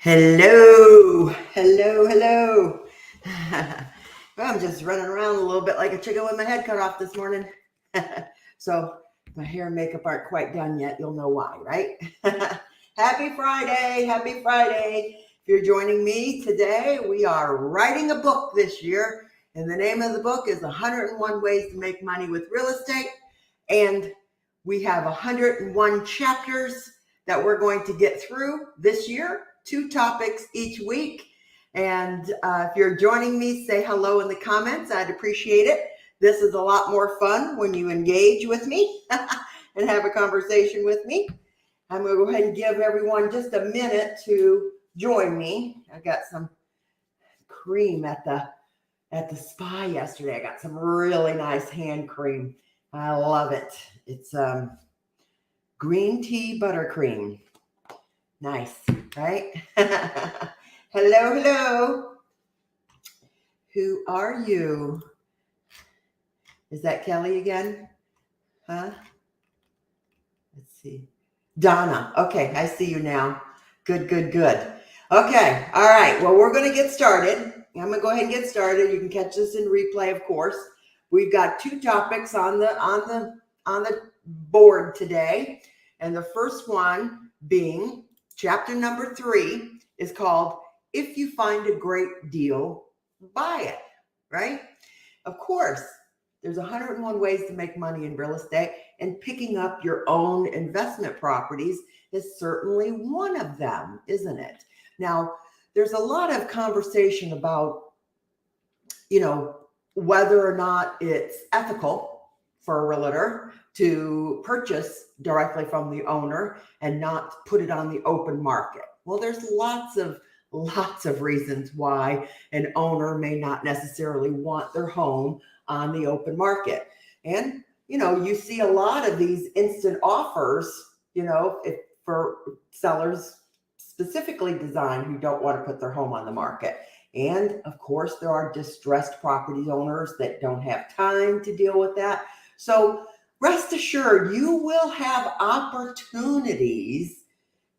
Hello, hello, hello. Well, I'm just running around a little bit like a chicken with my head cut off this morning. So my hair and makeup aren't quite done yet. You'll know why, right? Happy Friday, happy Friday. If you're joining me today, we are writing a book this year. And the name of the book is 101 Ways to Make Money with Real Estate. And we have 101 chapters that we're going to get through this year. 2 topics each week. And if you're joining me, say hello in the comments. I'd appreciate it. This is a lot more fun when you engage with me and have a conversation with me. I'm going to go ahead and give everyone just a minute to join me. I got some cream at the spa yesterday. I got some really nice hand cream. I love it. It's green tea buttercream. Nice, right? Hello, hello. Who are you? Is that Kelly again? Huh? Let's see. Donna. Okay, I see you now. Good, good, good. Okay, all right. Well, we're going to get started. I'm going to go ahead and get started. You can catch this in replay, of course. We've got 2 topics on the board today, and the first one being chapter number 3 is called If You Find a Great Deal, Buy It, right? Of course, there's 101 ways to make money in real estate, and picking up your own investment properties is certainly one of them, isn't it? Now, there's a lot of conversation about, whether or not it's ethical for a realtor to purchase directly from the owner and not put it on the open market. Well, there's lots of reasons why an owner may not necessarily want their home on the open market. And, you see a lot of these instant offers, for sellers specifically designed who don't want to put their home on the market. And of course, there are distressed property owners that don't have time to deal with that. So rest assured, you will have opportunities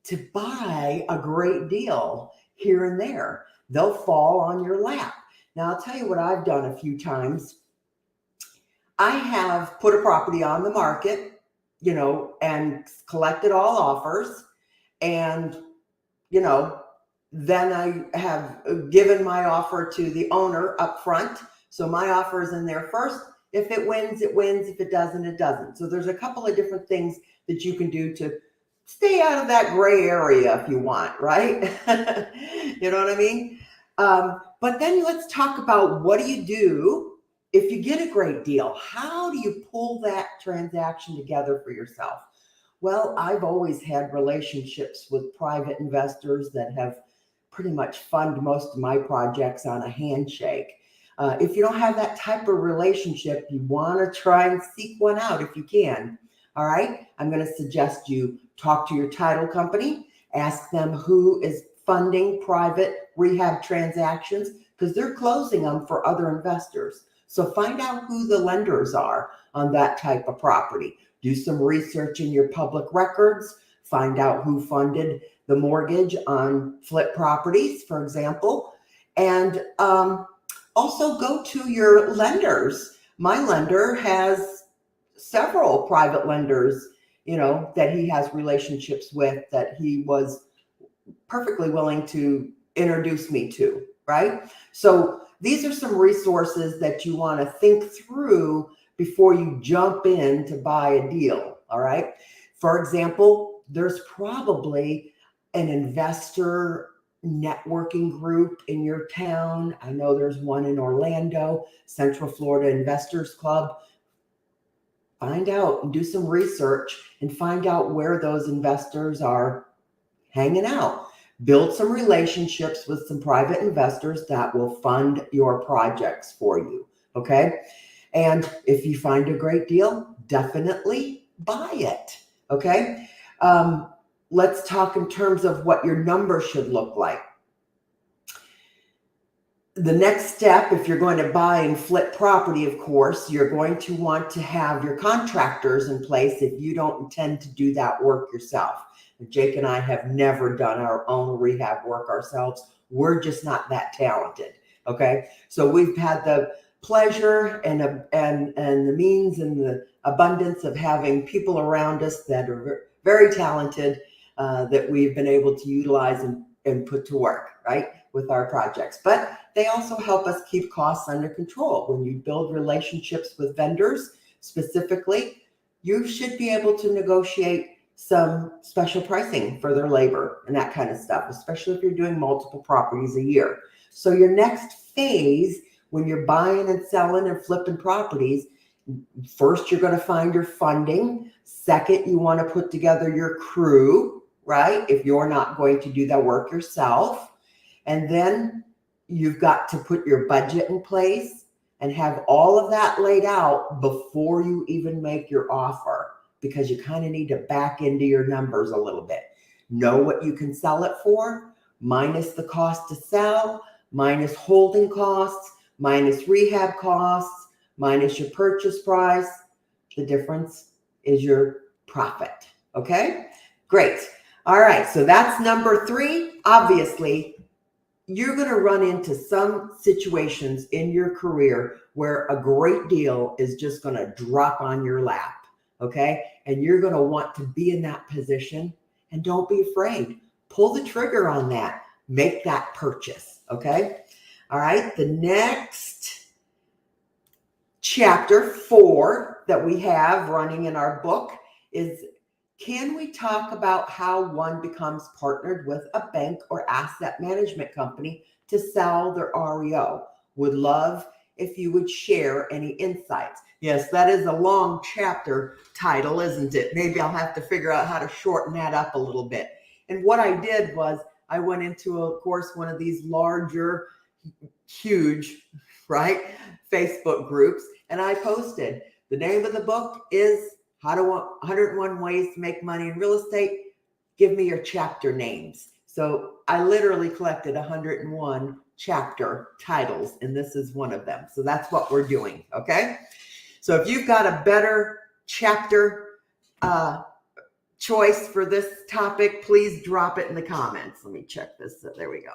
to buy a great deal here and there. They'll fall on your lap. Now, I'll tell you what I've done a few times. I have put a property on the market, and collected all offers. And, then I have given my offer to the owner up front. So my offer is in there first. If it wins, it wins. If it doesn't, it doesn't. So there's a couple of different things that you can do to stay out of that gray area if you want, right? You know what I mean? But then let's talk about, what do you do if you get a great deal? How do you pull that transaction together for yourself? Well, I've always had relationships with private investors that have pretty much fund most of my projects on a handshake. If you don't have that type of relationship, you want to try and seek one out if you can. All right. I'm going to suggest you talk to your title company, ask them who is funding private rehab transactions, because they're closing them for other investors. So find out who the lenders are on that type of property. Do some research in your public records. Find out who funded the mortgage on flip properties, for example. And also go to your lenders. My lender has several private lenders, that he has relationships with, that he was perfectly willing to introduce me to, right? So these are some resources that you want to think through before you jump in to buy a deal, all right? For example, there's probably an investor networking group in your town. I know there's one in Orlando, Central Florida Investors Club. Find out and do some research and find out where those investors are hanging out. Build some relationships with some private investors that will fund your projects for you, okay? And if you find a great deal, definitely buy it, okay? Let's talk in terms of what your numbers should look like. The next step, if you're going to buy and flip property, of course, you're going to want to have your contractors in place if you don't intend to do that work yourself. Jake and I have never done our own rehab work ourselves. We're just not that talented. Okay. So we've had the pleasure and the means and the abundance of having people around us that are very talented, that we've been able to utilize and put to work, right, with our projects. But they also help us keep costs under control. When you build relationships with vendors specifically, you should be able to negotiate some special pricing for their labor and that kind of stuff, especially if you're doing multiple properties a year. So your next phase, when you're buying and selling and flipping properties, first, you're going to find your funding. Second, you want to put together your crew, right? If you're not going to do that work yourself. And then you've got to put your budget in place and have all of that laid out before you even make your offer, because you kind of need to back into your numbers a little bit. Know what you can sell it for, minus the cost to sell, minus holding costs, minus rehab costs, minus your purchase price. The difference is your profit. Okay, great. All right, so that's number 3. Obviously, you're going to run into some situations in your career where a great deal is just going to drop on your lap. Okay, and you're going to want to be in that position, and don't be afraid. Pull the trigger on that. Make that purchase. Okay. All right. The next chapter 4 that we have running in our book is, can we talk about how one becomes partnered with a bank or asset management company to sell their REO? Would love if you would share any insights. Yes, that is a long chapter title, isn't it? Maybe I'll have to figure out how to shorten that up a little bit. And what I did was I went into, of course, one of these larger, huge, right, Facebook groups, and I posted, the name of the book is 101 Ways to Make Money in Real Estate. Give me your chapter names. So I literally collected 101 chapter titles, and this is one of them. So that's what we're doing. Okay. So if you've got a better chapter choice for this topic, please drop it in the comments. Let me check this. There we go.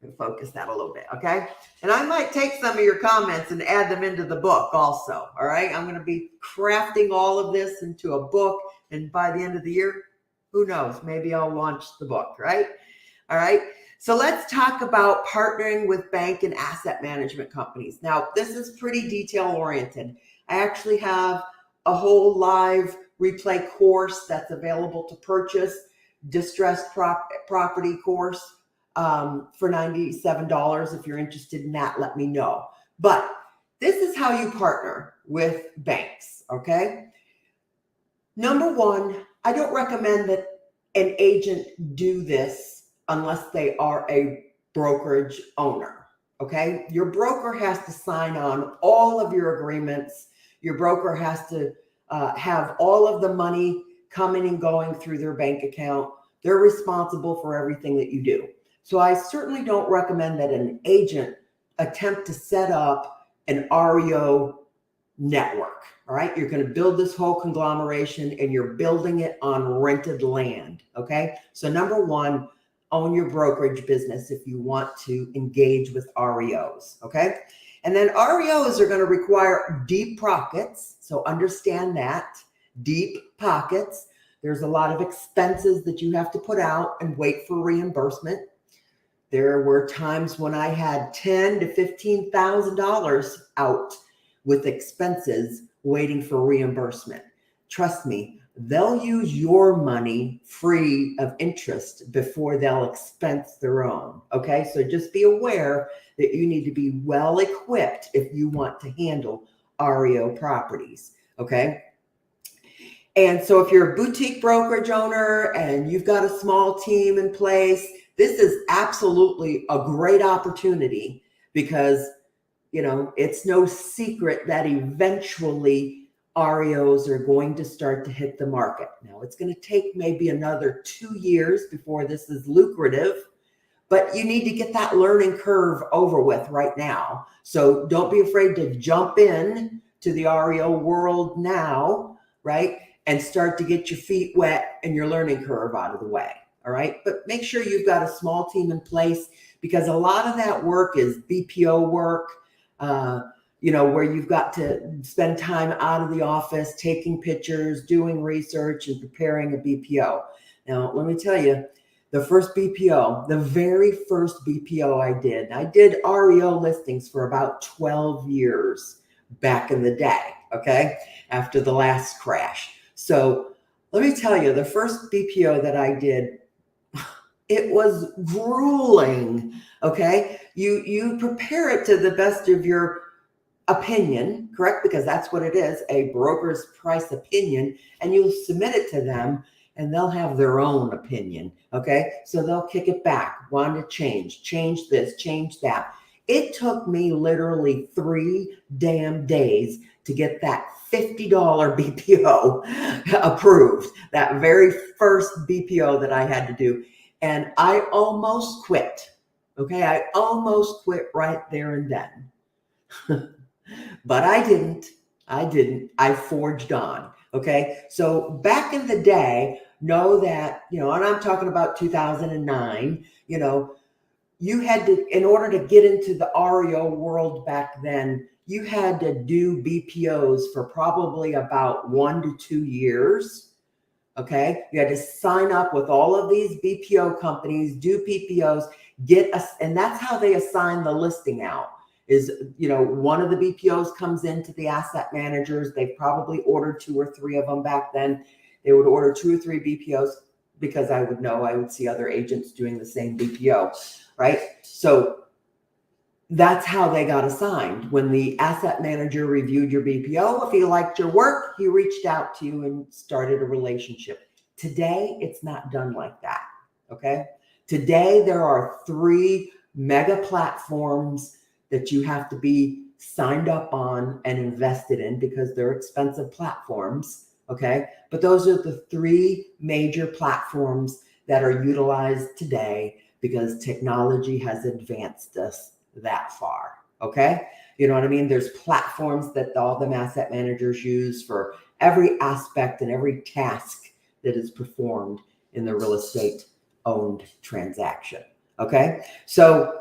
And focus that a little bit. Okay. And I might take some of your comments and add them into the book also. All right. I'm going to be crafting all of this into a book. And by the end of the year, who knows? Maybe I'll launch the book. Right. All right. So let's talk about partnering with bank and asset management companies. Now, this is pretty detail oriented. I actually have a whole live replay course that's available to purchase, distressed property course for $97. If you're interested in that, let me know. But this is how you partner with banks, okay? Number 1, I don't recommend that an agent do this unless they are a brokerage owner, okay? Your broker has to sign on all of your agreements. Your broker has to have all of the money coming and going through their bank account. They're responsible for everything that you do. So I certainly don't recommend that an agent attempt to set up an REO network. All right. You're going to build this whole conglomeration and you're building it on rented land. Okay. So number 1, own your brokerage business if you want to engage with REOs. Okay. And then REOs are going to require deep pockets. So understand that, deep pockets. There's a lot of expenses that you have to put out and wait for reimbursement. There were times when I had $10,000 to $15,000 out with expenses waiting for reimbursement. Trust me, they'll use your money free of interest before they'll expense their own. Okay, so just be aware that you need to be well equipped if you want to handle REO properties. Okay. And so if you're a boutique brokerage owner and you've got a small team in place, this is absolutely a great opportunity because, you know, it's no secret that eventually REOs are going to start to hit the market. Now, it's going to take maybe another 2 years before this is lucrative, but you need to get that learning curve over with right now. So don't be afraid to jump in to the REO world now, right? and start to get your feet wet and your learning curve out of the way. All right. But make sure you've got a small team in place, because a lot of that work is BPO work, where you've got to spend time out of the office, taking pictures, doing research, and preparing a BPO. Now, let me tell you, the very first BPO I did REO listings for about 12 years back in the day, okay, after the last crash. So let me tell you, the first BPO that I did, it was grueling, okay? You prepare it to the best of your opinion, correct? Because that's what it is, a broker's price opinion, and you'll submit it to them and they'll have their own opinion, okay? So they'll kick it back, want to change this, change that. It took me literally 3 damn days to get that $50 BPO approved, that very first BPO that I had to do. And I almost quit, okay? I almost quit right there and then. But I didn't. I forged on. Okay. So back in the day, know that, and I'm talking about 2009, you had to, in order to get into the REO world back then, you had to do BPOs for probably about 1 to 2 years. Okay. You had to sign up with all of these BPO companies, do PPOs, and that's how they assign the listing out. Is, one of the BPOs comes into the asset managers. They probably ordered 2 or 3 of them back then. They would order 2 or 3 BPOs, because I would see other agents doing the same BPO, right? So that's how they got assigned. When the asset manager reviewed your BPO, if he liked your work, he reached out to you and started a relationship. Today, it's not done like that, okay? Today, there are 3 mega platforms that you have to be signed up on and invested in, because they're expensive platforms, okay? But those are the 3 major platforms that are utilized today, because technology has advanced us that far, okay? You know what I mean? There's platforms that all the asset managers use for every aspect and every task that is performed in the real estate owned transaction, okay? So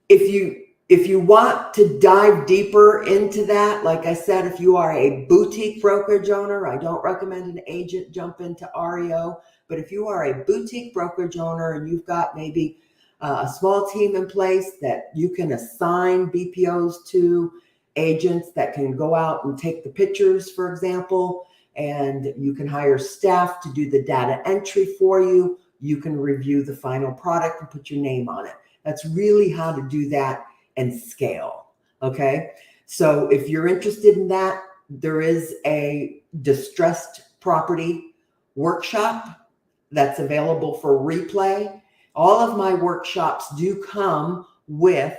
if you want to dive deeper into that, like I said, if you are a boutique brokerage owner, I don't recommend an agent jump into REO, but if you are a boutique brokerage owner and you've got maybe a small team in place that you can assign BPOs to, agents that can go out and take the pictures, for example, and you can hire staff to do the data entry for you. You can review the final product and put your name on it. That's really how to do that and scale. Okay. So if you're interested in that, there is a distressed property workshop that's available for replay. All of my workshops do come with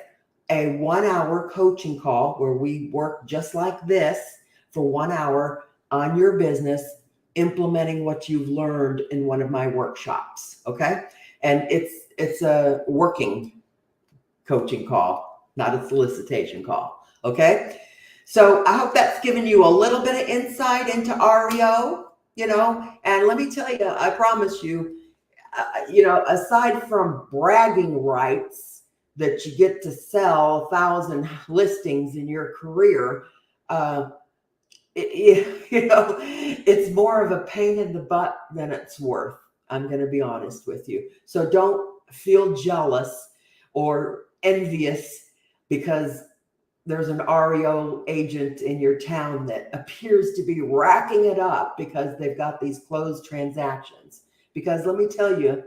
a 1-hour coaching call where we work just like this for 1 hour on your business, implementing what you've learned in one of my workshops. Okay. And it's a working coaching call, not a solicitation call. Okay. So I hope that's given you a little bit of insight into REO, and let me tell you, I promise you, aside from bragging rights that you get to sell 1,000 listings in your career, it's more of a pain in the butt than it's worth. I'm going to be honest with you. So don't feel jealous or envious because there's an REO agent in your town that appears to be racking it up because they've got these closed transactions. Because let me tell you,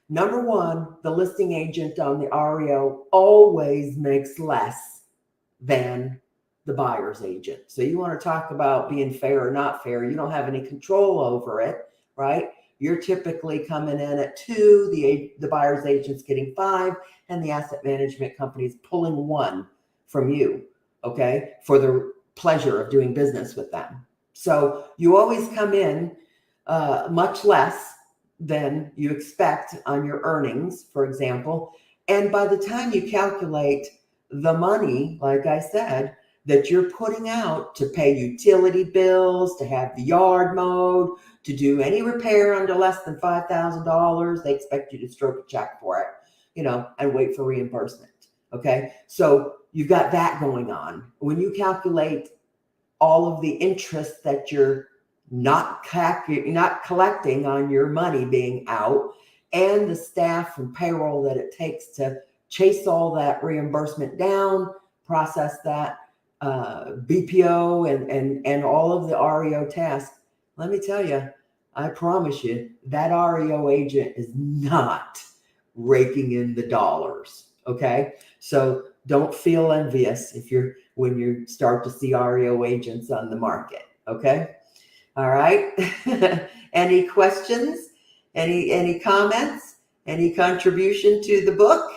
number one, the listing agent on the REO always makes less than the buyer's agent. So you want to talk about being fair or not fair. You don't have any control over it, right? You're typically coming in at 2, the buyer's agent's getting 5, and the asset management company's pulling 1 from you, okay, for the pleasure of doing business with them. So you always come in much less than you expect on your earnings, for example. And by the time you calculate the money, like I said, that you're putting out to pay utility bills, to have the yard mowed, to do any repair under less than $5,000, they expect you to stroke a check for it, and wait for reimbursement. Okay. So you've got that going on. When you calculate all of the interest that you're not collecting on your money being out, and the staff and payroll that it takes to chase all that reimbursement down, process that BPO and all of the REO tasks, let me tell you, I promise you, that REO agent is not raking in the dollars. Okay. So don't feel envious when you start to see REO agents on the market. Okay. All right. Any questions? Any comments? Any contribution to the book?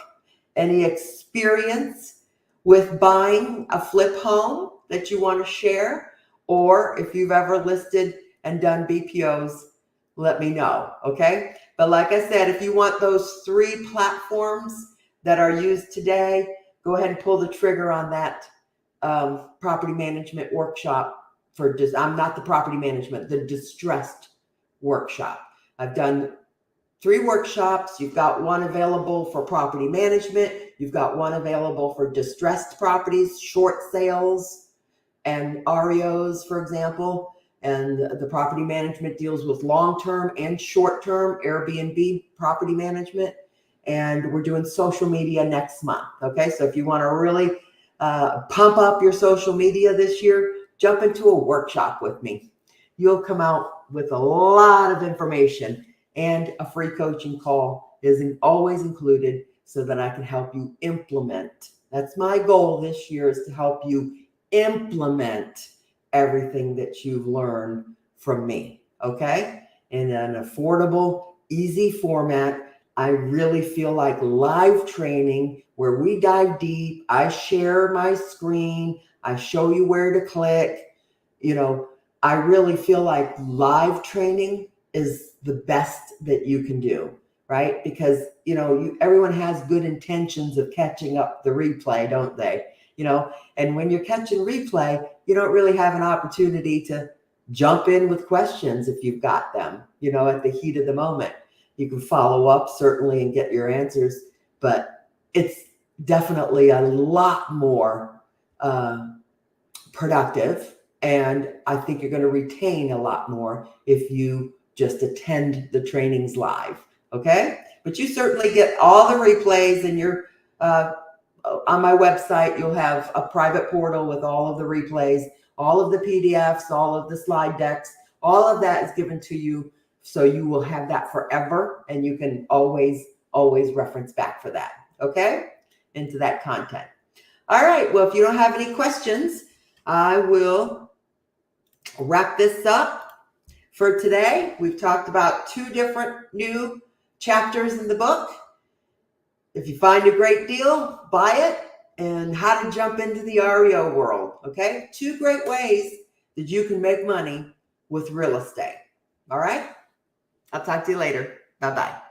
Any experience with buying a flip home that you want to share? Or if you've ever listed and done BPOs, let me know. Okay. But like I said, if you want those 3 platforms that are used today, go ahead and pull the trigger on that property management workshop I'm not the property management, the distressed workshop. I've done 3 workshops. You've got one available for property management. You've got one available for distressed properties, short sales, and REOs, for example. And the property management deals with long-term and short-term Airbnb property management. And we're doing social media next month. Okay, so if you want to really pump up your social media this year, jump into a workshop with me. You'll come out with a lot of information, and a free coaching call is always included so that I can help you implement. That's my goal this year, is to help you implement everything that you've learned from me. Okay, in an affordable, easy format. I really feel like live training where we dive deep. I share my screen. I show you where to click. I really feel like live training is the best that you can do, right? Because, everyone has good intentions of catching up the replay, don't they? And when you're catching replay, you don't really have an opportunity to jump in with questions if you've got them, at the heat of the moment. You can follow up certainly and get your answers, but it's definitely a lot more productive. And I think you're going to retain a lot more if you just attend the trainings live. Okay. But you certainly get all the replays, and on my website, you'll have a private portal with all of the replays, all of the PDFs, all of the slide decks, all of that is given to you. So you will have that forever, and you can always reference back for that. Okay. Into that content. All right. Well, if you don't have any questions, I will wrap this up for today. We've talked about 2 different new chapters in the book. If you find a great deal, buy it, and how to jump into the REO world. Okay. 2 great ways that you can make money with real estate. All right. I'll talk to you later. Bye-bye.